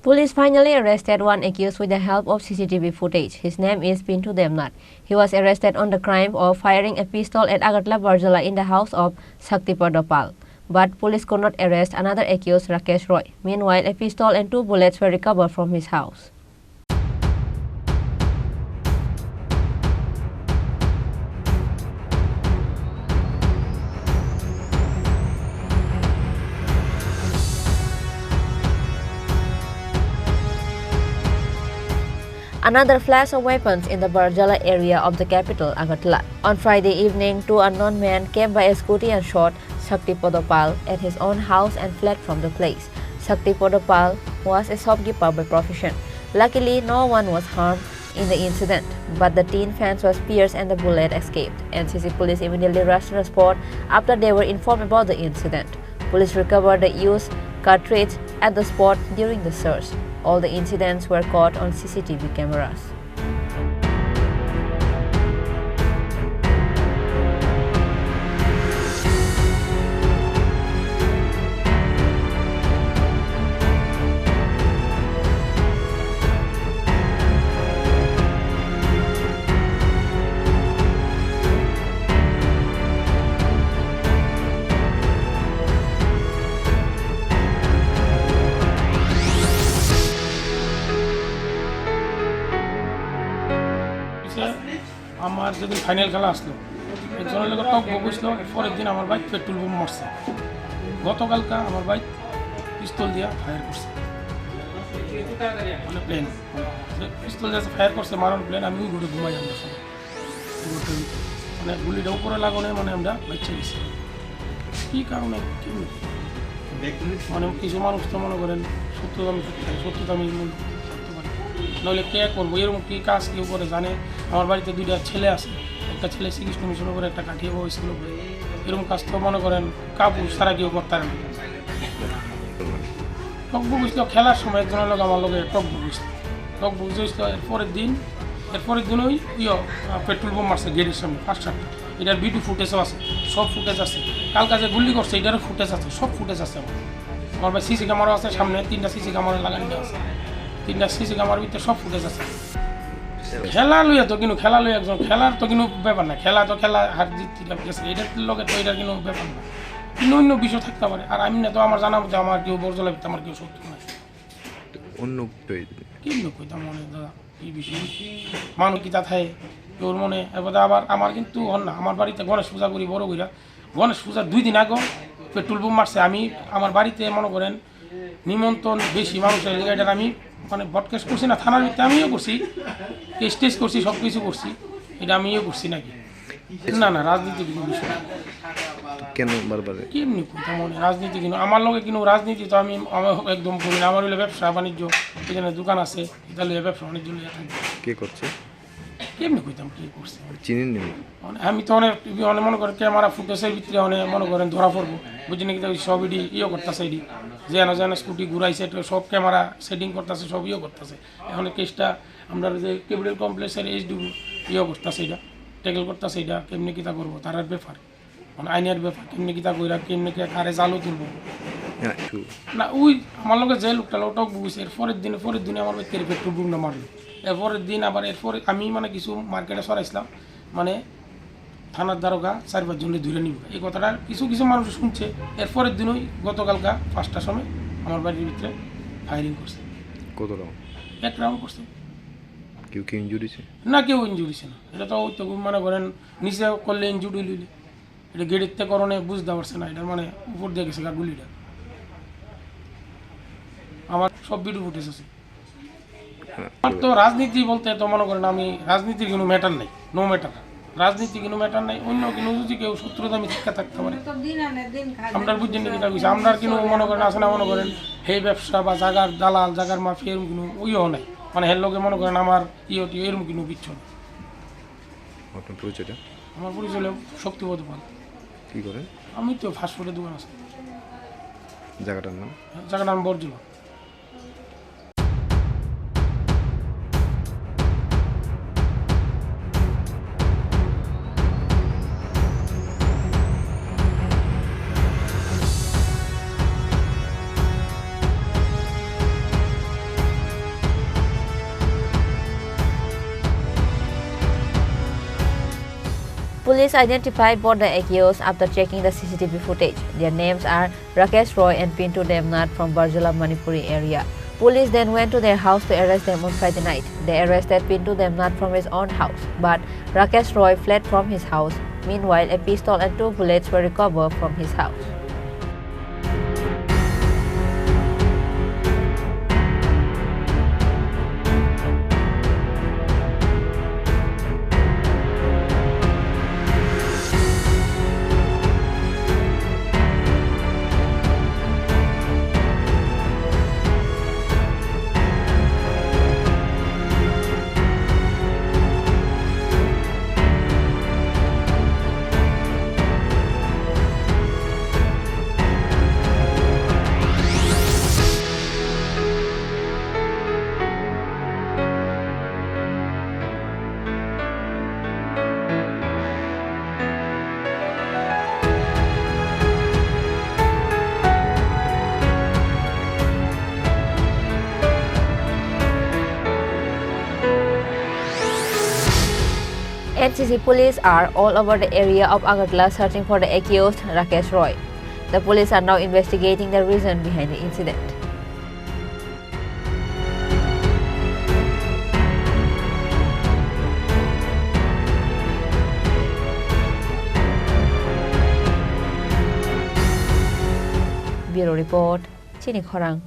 Police finally arrested one accused with the help of CCTV footage. His name is Pintu Demnath. He was arrested on the crime of firing a pistol at Agartala Barjala in the house of Shakti Pada Pal. But police could not arrest another accused, Rakesh Roy. Meanwhile, a pistol and 2 bullets were recovered from his house. Another flash of weapons in the Barjala area of the capital, Agartala. On Friday evening, 2 unknown men came by a scooty and shot Shakti Pada Pal at his own house and fled from the place. Shakti Pada Pal was a shopkeeper by profession. Luckily, no one was harmed in the incident, but the tin fence was pierced and the bullet escaped. NCC police immediately rushed to the spot after they were informed about the incident. Police recovered the used cartridge at the spot during the search. All the incidents were caught on CCTV cameras. আমার যেদিন final খেলা আসলো একজনের লোক টক বসলো, পরের দিন আমার বাইক পেট্রোল বোম মারছে। গতকালকা আমার বাইক পিস্তল দিয়ে ফায়ার করছে, মানে প্লেন পিস্তল দিয়ে ফায়ার করছে, মারণ প্লেন। আমি ওই ঘুরে ঘুমাই আমরা সবাই, মানে গুলিটা উপরে লাগানো, মানে আমরা বাচ্চা গেছি। কী কারণে কি মানে কিছু মানুষ তো মনে করেন সত্যতা আমি করতে পারি, নাহলে কে করবো এরকম কী কাজ কেউ করে জানে। আমার বাড়িতে 2টা ছেলে আছে, একটা ছেলে শ্রীকৃষ্ণ মিশনের করে, একটা কাঠিয়ে বউ স্কুলে করে। এরকম কাজ তো মনে করেন কাপড় সারা কেউ করতে পারে না। টক বুঝলো খেলার সময় একজনের লোক আমার লোকে টক বুঝেছিল। এরপরের দিন ওই পেট্রোল বোম মারছে গেটের সামনে 5-7টা। এটার ভিডিও ফুটেজও আছে, সব ফুটেজ আছে। কালকা যে গুলি করছে এটারও ফুটেজ আছে, সব ফুটেজ আছে। আমার ভাই সিসি ক্যামেরাও আছে, সামনে 3টা সিসি ক্যামেরা লাগানো আছে। 3টা সিসি ক্যামেরার ভিতরে সব ফুটেজ আছে। খেলা লইয়া তো কিন্তু খেলা লইয়া একজন খেলার তো কোনো ব্যাপার না, খেলা তো খেলা হার জিত গেছে, এটার লগে তো এটার কোনো ব্যাপার না। কিন্তু অন্য বিষয় থাকতে পারে। আর আমি না তো আমার জানা মতো আমার কেউ বর্জলা ভিত্তি আমার কেউ শত্রু নাই। অন্য কিন্তু কইতাম মনে দাদা এই বিষয় মানুষ কি তা থাকে তোর মনে। এবার আবার আমার কিন্তু হন না, আমার বাড়িতে গণেশ পূজা করি বড় কইরা। গণেশ পূজার 2 দিন আগে পেট্রোল বোম মারছে। আমি আমার বাড়িতে মনে করেন নিমন্ত্রণ বেশি মানুষের জায়গাটার আমি মানে বটকেস করছি না, থানার ভিতরে আমিও করছি, টেস্ট করছি, সব কিছু করছি। এটা আমিও করছি নাকি না না রাজনীতি কিন্তু বিষয় কেন বারবার কেমনি কথা মনে রাজনীতি কিন্তু আমার লগে কিন্তু রাজনীতি তো আমি একদম করি না। আমার হইলে ব্যবসা বাণিজ্য, এখানে দোকান আছে, তাহলে ব্যবসা বাণিজ্য লিয়ে থাকবে। কে করছে কেমনি কইতাম কি করছে চিনেন নি? আমি তো অনেক মনে করেন ক্যামেরা ফুটেজের ভিতরে অনেক মনে করেন ধরা পড়বো, বুঝি নাকি সব ইডি করতেছে, এডি যেন স্কুটি ঘুরাইছে সব ক্যামেরা সেটিং করতেছে, সব করতেছে। এখন কেসটা আমরা যে ক্যাপিটাল কমপ্লেক্সের এইচডি করতেছে, এটা ট্যাকেল করতেছে, এটা কেমনি কিতা করবো তার ব্যাপার, মানে আইনের ব্যাপার। কেমনি কিতা কইরা কেমনি কে কারে জালও তুলবো না। ওই আমার লোকের যে লোকটা লোকটাও বুঝছে। পরের দিনে আমার ব্যক্তির পেট্রোল বুমটা মারলো। এরপরের দিন আবার এরপরে আমি মানে কিছু মার্কেটে সরাইছিলাম, মানে থানার দ্বারকা 4-5 জনে ধরে নিব, এই কথাটা কিছু মানুষ শুনছে। এরপরের দিনই গতকালকা 5টার সময় আমার বাড়ির ভিতরে ফায়ারিং করছে। কত রাউন্ড? 1 রাউন্ড করছে। কেউ কি ইনজুরিছে? না, কেউ ইনজুরিছে না। এটা তো ওই তো মনে করেন নিচে করলে ইনজুরি লইলে, এটা গেটের থেকে করণে বুঝতে পারছে না, এটা মানে উপর দিয়ে গেছে গুলিটা। আমার সব ভিডিও ফুটেজ আছে। আমার তো রাজনীতি বলতে তো মনে করেন আমি রাজনীতির কোনো ম্যাটার নাই, নো ম্যাটার, রাজনীতি কোনো ম্যাটার নাই। অন্য কোনো যদি কেউ শত্রুতা আমি শিক্ষা থাকতে পারে আমরা বুঝছেন নাকি তা কিছু আমরা কিন্তু মনে করেন আছে না, মনে করেন সেই ব্যবসা বা জাগার দালাল জাগার মাফিয়া এরকম কোনো ওইও নাই, মানে হের লোকে মনে করেন আমার এরকম কোনো বিচ্ছ না। আপনার পরিচয়টা? আমার পরিচয় হলো শক্তি পদ পাল। কী করেন? আমি তো ফাস্টফুডের দোকান আছে। জায়গাটার নাম? জায়গাটার নাম বর্জলা। Police identified both the accused after checking the CCTV footage. Their names are Rakesh Roy and Pintu Demnath from Barjala, Manipuri area. Police then went to their house to arrest them on Friday night. They arrested Pintu Demnath from his own house, but Rakesh Roy fled from his house. Meanwhile, a pistol and 2 bullets were recovered from his house. NCC police are all over the area of Agartala searching for the accused Rakesh Roy. The police are now investigating the reason behind the incident. Bureau Report, Chini Khorang.